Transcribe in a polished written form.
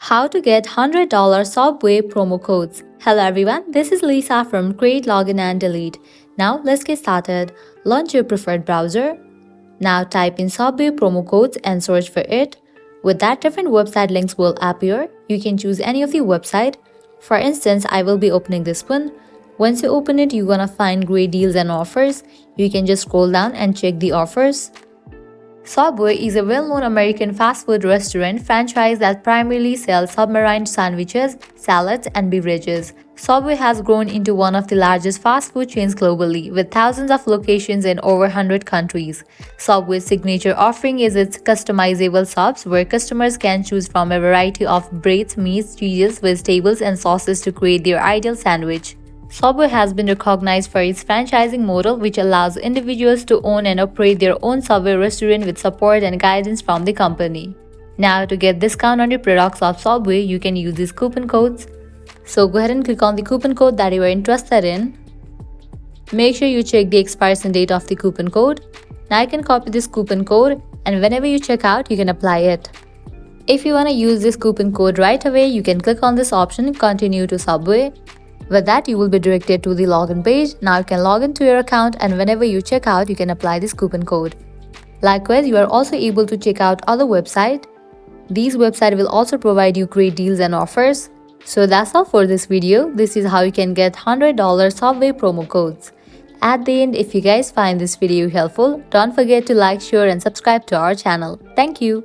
How to get $100 Subway promo codes. Hello everyone, this is Lisa from Create, Login and Delete. Now let's get started. Launch your preferred browser. Now type in Subway promo codes and search for it. With that, different website links will appear. You can choose any of the website. For instance, I will be opening this one. Once you open it, you're gonna find great deals and offers. You can just scroll down and check the offers. Subway is a well-known American fast food restaurant franchise that primarily sells submarine sandwiches, salads, and beverages. Subway has grown into one of the largest fast food chains globally, with thousands of locations in over 100 countries. Subway's signature offering is its customizable subs, where customers can choose from a variety of breads, meats, cheeses, vegetables, and sauces to create their ideal sandwich. Subway has been recognized for its franchising model, which allows individuals to own and operate their own Subway restaurant with support and guidance from the company. Now, to get discount on your products of Subway, you can use these coupon codes. So go ahead and click on the coupon code that you are interested in. Make sure you check the expiration date of the coupon code. Now you can copy this coupon code, and whenever you check out, you can apply it. If you want to use this coupon code right away, you can click on this option, Continue to Subway. With that, you will be directed to the login page. Now you can log into your account, and whenever you check out, you can apply this coupon code. Likewise, you are also able to check out other websites. These websites will also provide you great deals and offers. So that's all for this video. This is how you can get $100 Subway promo codes. At the end, if you guys find this video helpful, don't forget to like, share and subscribe to our channel. Thank you.